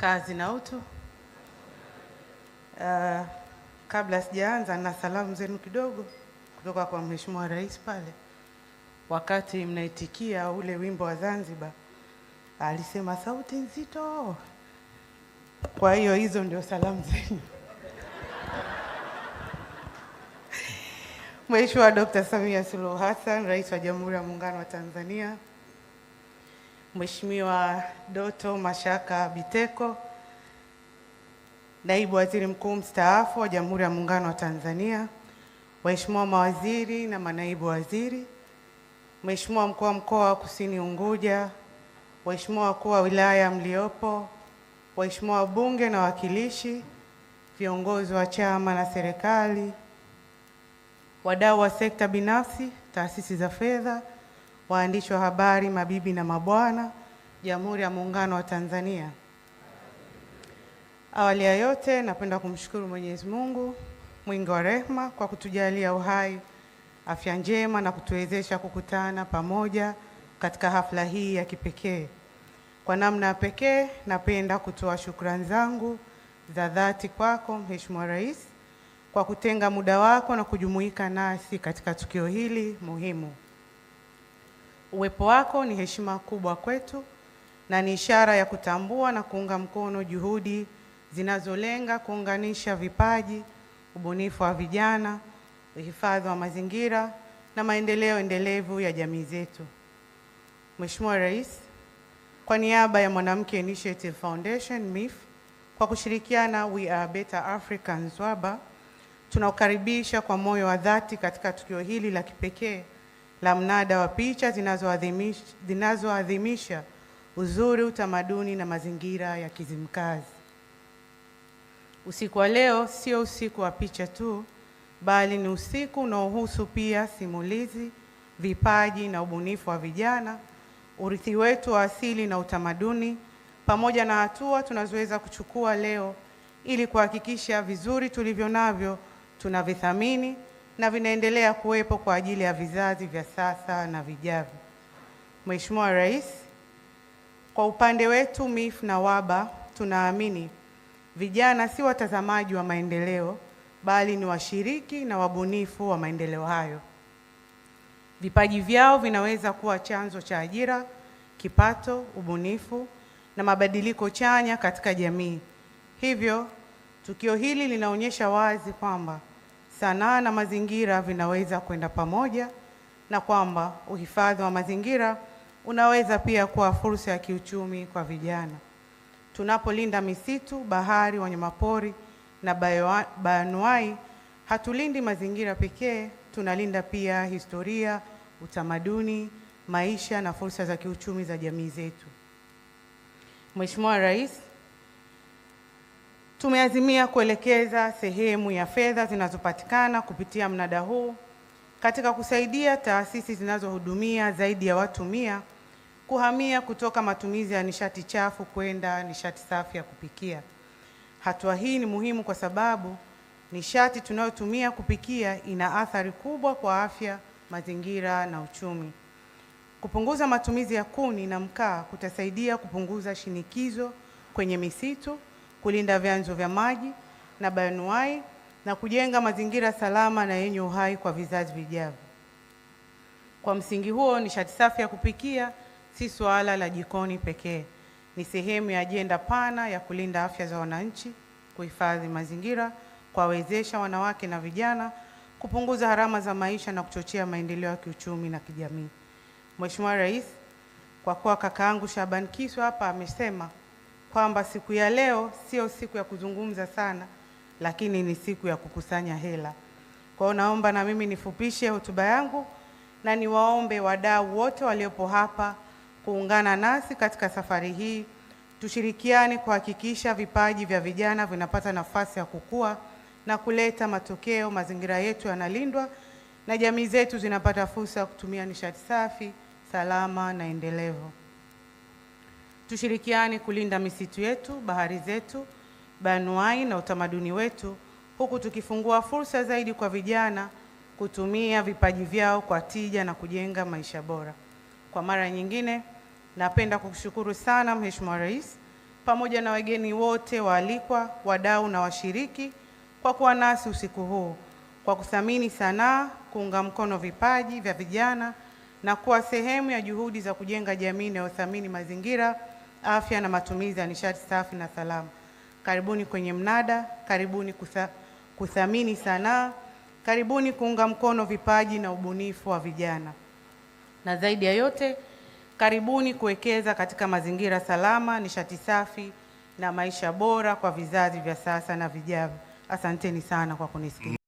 Kazi na utu. Kabla sijaanza na salamu zenu kidogo kutoka kwa Mheshimiwa Rais pale. Wakati mnaitikia ule wimbo wa Zanzibar, alisema sauti nzito. Kwa hiyo hizo ndio salamu zenu. Mheshimiwa Dr. Samia Suluhu Hassan, Rais wa Jamhuri ya Muungano wa Tanzania. Mheshimiwa Doto Mashaka Biteko, Naibu Waziri Mkuu mstaafu wa Jamhuri ya Muungano wa Tanzania. Waheshimiwa mawaziri na manaibu waziri. Mheshimiwa Mkuu wa Mkoa wa Kusini Unguja, Waheshimiwa wakuu wa wilaya mliopo, Waheshimiwa wabunge na wawakilishi, viongozi wa chama na serikali, wadau wa sekta binafsi, taasisi za fedha, waandishi wa habari, mabibi na mabwana, Jamhuri ya Muungano wa Tanzania. Awali ya yote, napenda kumshukuru Mwenyezi Mungu mwingi wa rehema kwa kutujalia uhai, afya njema na kutuwezesha kukutana pamoja katika hafla hii ya kipekee. Kwa namna ya pekee, napenda kutoa shukrani zangu za dhati kwako Mheshimiwa Rais kwa kutenga muda wako na kujumuika nasi katika tukio hili muhimu. Uwepo wako ni heshima kubwa kwetu na ni ishara ya kutambua na kuunga mkono juhudi zinazolenga kuunganisha vipaji, ubunifu wa vijana, uhifadhi wa mazingira na maendeleo endelevu ya jamii zetu. Mheshimiwa Rais, kwa niaba ya Mwanamke Initiative Foundation MIF, kwa kushirikiana We Are Better Africans WABA, tunakukaribisha kwa moyo wa dhati katika tukio hili la kipekee la mnada wa picha zinazoadhimisha uzuri, utamaduni na mazingira ya Kizimkazi. Usiku wa leo sio usiku wa picha tu, bali ni usiku unaohusu pia simulizi, vipaji na ubunifu wa vijana, urithi wetu wa asili na utamaduni, pamoja na hatua tunazoweza kuchukua leo ili kuhakikisha vizuri tulivyo navyo tunavithamini na vinaendelea kuwepo kwa ajili ya vizazi vya sasa na vijavyo. Mheshimiwa Rais, kwa upande wetu MIF na WABA tunaamini vijana si watazamaji wa maendeleo, bali ni washiriki na wabunifu wa maendeleo hayo. Vipaji vyao vinaweza kuwa chanzo cha ajira, kipato, ubunifu na mabadiliko chanya katika jamii. Hivyo, tukio hili linaonyesha wazi kwamba sanaa na mazingira vinaweza kwenda pamoja na kwamba uhifadhi wa mazingira unaweza pia kuwa fursa ya kiuchumi kwa vijana. Tunapolinda misitu, bahari, wanyamapori na bayoanuai, hatulindi mazingira pekee, tunalinda pia historia, utamaduni, maisha na fursa za kiuchumi za jamii zetu. Mheshimiwa Rais, tumeazimia kuelekeza sehemu ya fedha zinazopatikana kupitia mnada huu katika kusaidia taasisi zinazohudumia zaidi ya watu 100 kuhamia kutoka matumizi ya nishati chafu kwenda nishati safi ya kupikia. Hatua hii ni muhimu kwa sababu nishati tunayotumia kupikia ina athari kubwa kwa afya, mazingira na uchumi. Kupunguza matumizi ya kuni na mkaa kutasaidia kupunguza shinikizo kwenye misitu, kulinda vyanzo vya maji na bayoanuai na kujenga mazingira salama na yenye uhai kwa vizazi vijavyo. Kwa msingi huo, nishati safi ya kupikia si suala la jikoni pekee, ni sehemu ya ajenda pana ya kulinda afya za wananchi, kuhifadhi mazingira, kuwawezesha wanawake na vijana, kupunguza gharama za maisha na kuchochea maendeleo ya kiuchumi na kijamii. Mheshimiwa Rais, kwa kuwa kakaangu Shaban Kisu hapa amesema kwamba siku ya leo sio siku ya kuzungumza sana, lakini ni siku ya kukusanya hela. Kwa hiyo naomba na mimi nifupishe hotuba yangu na niwaombe wadau wote waliopo hapa kuungana nasi katika safari hii. Tushirikiane kuhakikisha vipaji vya vijana vinapata nafasi ya kukua na kuleta matokeo, mazingira yetu yanalindwa na jamii zetu zinapata fursa ya kutumia nishati safi, salama na endelevu. Tushirikiane kulinda misitu yetu, bahari zetu, bayoanuai na utamaduni wetu, huku tukifungua fursa zaidi kwa vijana kutumia vipaji vyao kwa tija na kujenga maisha bora. Kwa mara nyingine, napenda kukushukuru sana Mheshimiwa Rais pamoja na wageni wote waalikwa, wadau na washiriki kwa kuwa nasi usiku huu, kwa kuthamini sanaa, kuunga mkono vipaji vya vijana na kuwa sehemu ya juhudi za kujenga jamii inayothamini mazingira, afya na matumizi ya nishati safi na salama. Karibuni kwenye mnada, karibuni kuthamini sanaa, karibuni kuunga mkono vipaji na ubunifu wa vijana. Na zaidi ya yote, karibuni kuwekeza katika mazingira salama, nishati safi na maisha bora kwa vizazi vya sasa na vijavyo. Asanteni sana kwa kunisikiliza.